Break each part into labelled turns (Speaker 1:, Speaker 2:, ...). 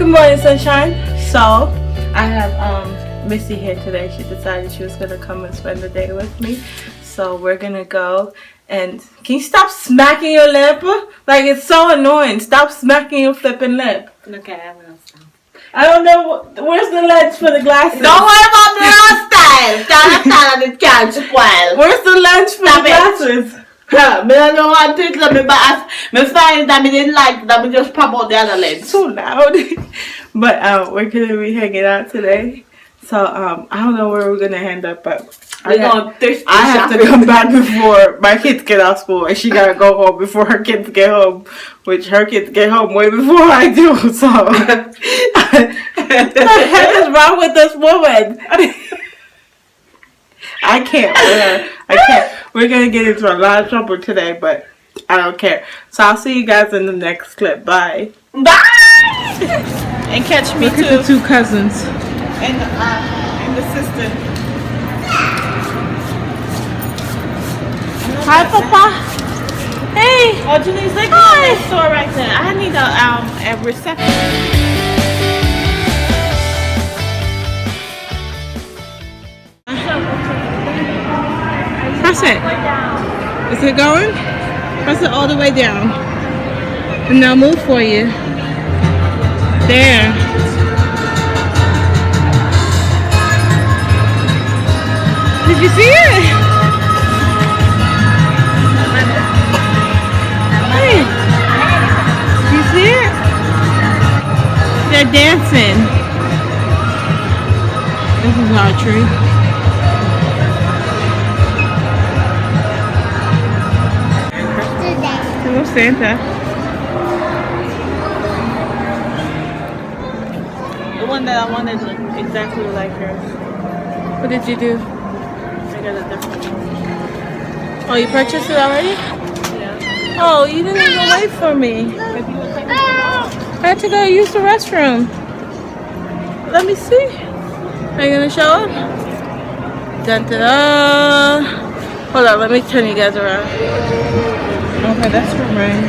Speaker 1: Good morning, sunshine. So I have Missy here today. She decided she was gonna come and spend the day with me. So we're gonna go and can you stop smacking your lip? Like, it's so annoying. Stop smacking your flipping lip.
Speaker 2: Okay, I'm gonna stop.
Speaker 1: I don't know where's the lens for the glasses.
Speaker 2: Don't worry about the hairstyle. The hairstyle and it can't spoil.
Speaker 1: Where's the lens for the glasses?
Speaker 2: Me don't want it, so me find that me didn't like that, me just pop out the other lens.
Speaker 1: So loud. But we're gonna be hanging out today. So I don't know where we're gonna end up, but I have to come back before my kids get out of school, and she gotta go home before her kids get home, which her kids get home way before I do. So what the heck is wrong with this woman? I can't. I can't. We're gonna get into a lot of trouble today, but I don't care. So I'll see you guys in the next clip. Bye.
Speaker 2: Bye.
Speaker 1: And catch me too. Look at the two cousins and the sister. Hi, Papa. Hey. Oh, Julie's like the store right there. I need a reception. Press it. Is it going? Press it all the way down. And now move for you. There. Did you see it? Hey. Did you see it? They're dancing. This is our tree. Hello, Santa. The one that I wanted looked exactly like hers. What did you do? I got a different one. Oh, you purchased it already? Yeah. Oh, you didn't even wait for me. I had to go use the restroom. Let me see. Are you gonna show up? Dun, da, da. Hold on, let me turn you guys around. Okay, that's from rain.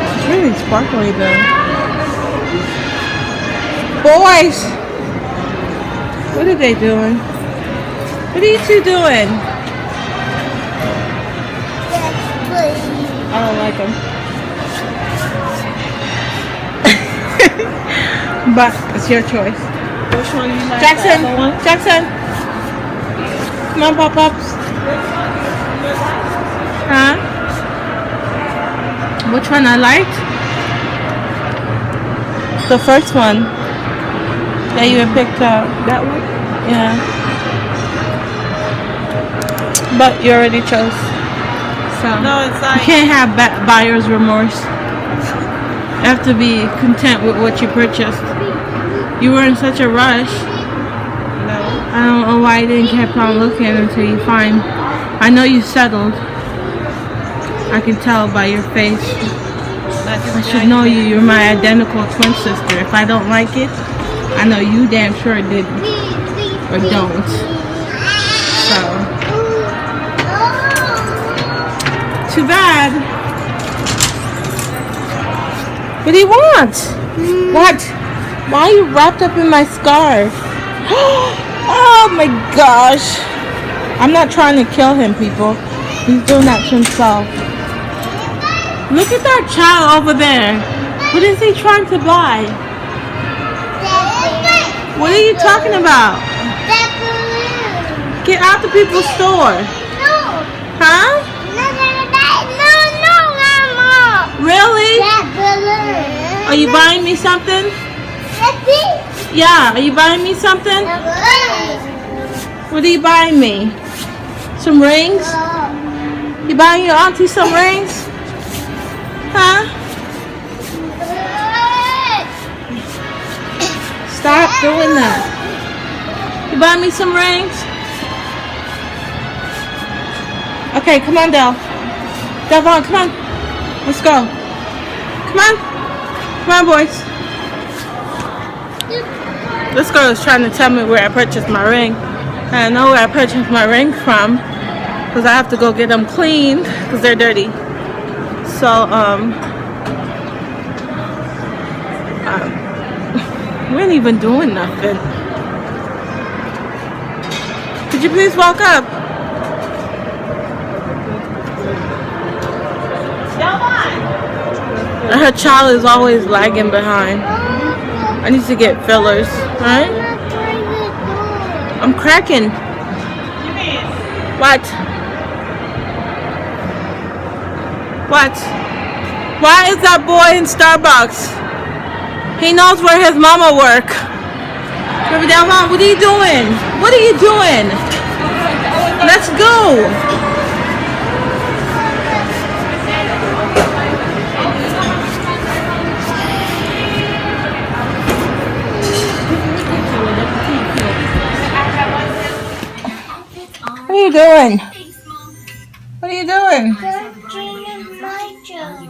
Speaker 1: It's really sparkly though. Boys! What are they doing? What are you two doing? I don't like them. But it's your choice. Which one you like? Jaxson! Jaxson! Come on, Pop-Ups. Huh? Which one I liked? The first one that you had picked up. That one? Yeah. But you already chose. So no, it's like you can't have buyer's remorse. You have to be content with what you purchased. You were in such a rush. No. I don't know why you didn't keep on looking until you find. I know you settled. I can tell by your face. I should know you. You're my identical twin sister. If I don't like it, I know you damn sure didn't. Or don't. So. Too bad. What do you want? What? Why are you wrapped up in my scarf? Oh my gosh. I'm not trying to kill him, people. He's doing that to himself. Look at that child over there. What is he trying to buy? What are you talking about? Get out the people's store.
Speaker 3: No.
Speaker 1: Huh?
Speaker 3: No, Mama.
Speaker 1: Really?
Speaker 3: That balloon.
Speaker 1: Are you buying me something? Yeah, are you buying me something? What are you buying me? Some rings? You buying your auntie some rings? Huh? Stop doing that. You buying me some rings? Okay, come on, Delvon, come on. Let's go. Come on. Come on, boys. This girl is trying to tell me where I purchased my ring. And I know where I purchased my ring from. because I have to go get them cleaned because they're dirty. So we ain't even doing nothing. Could you please walk up? Her child is always lagging behind. I need to get fillers, right? I'm cracking. What? What? Why is that boy in Starbucks? He knows where his mama work. Mom, what are you doing? What are you doing? Let's go. What are you doing? What are you doing?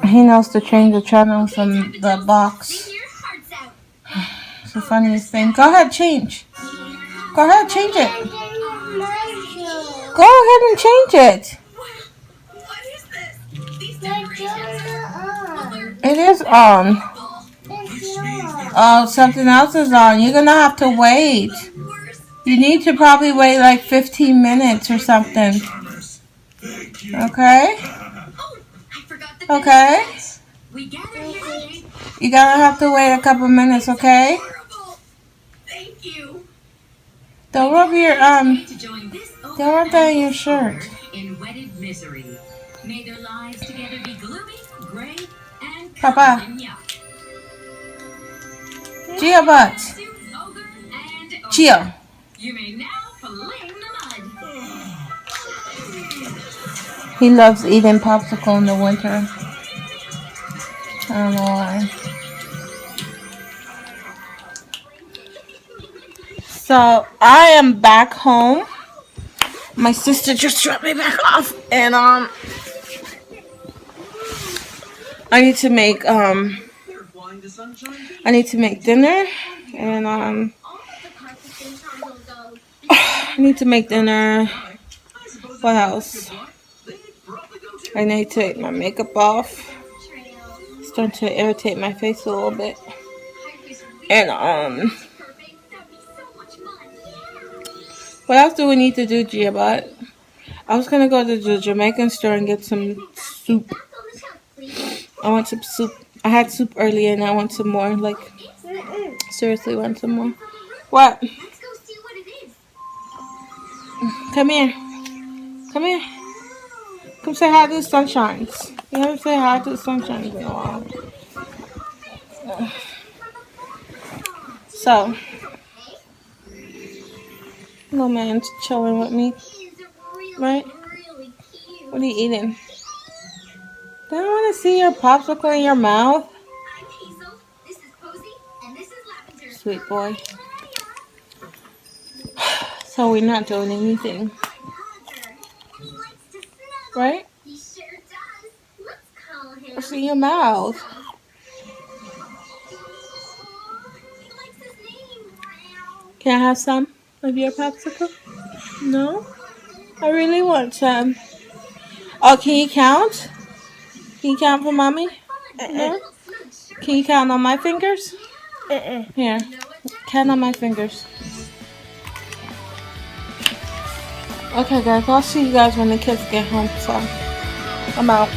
Speaker 1: He knows to change the channels on the box. It's the funniest thing. Go ahead, change. Go ahead, change it. Go ahead and change it. It is on. Oh, something else is on. You're gonna have to wait. You need to probably wait like 15 minutes or something. Okay? Okay? You're gonna have to wait a couple minutes, okay? Don't rub your don't rub that in your shirt. Papa. Gia butt. Gia. He loves eating popsicle in the winter. I don't know why. So I am back home. My sister just dropped me back off, and I need to make dinner, and I need to make dinner. What else? I need to take my makeup off. It's starting to irritate my face a little bit. And what else do we need to do, Gia? But I was gonna go to the Jamaican store and get some soup. I want some soup. I had soup earlier and I want some more. Like, seriously want some more. What? Come here. Come here. Come say hi to the sunshines. You haven't said hi to the sunshines in a while. So, little man's chilling with me. Right? What are you eating? Do I want to see your popsicle in your mouth? Sweet boy. So we're not doing anything. Right? What's in your mouth? Can I have some of your popsicle? No? I really want some. Oh, can you count? Can you count for mommy? No? Can you count on my fingers? Here. Count on my fingers. Okay, guys. I'll see you guys when the kids get home. So, I'm out.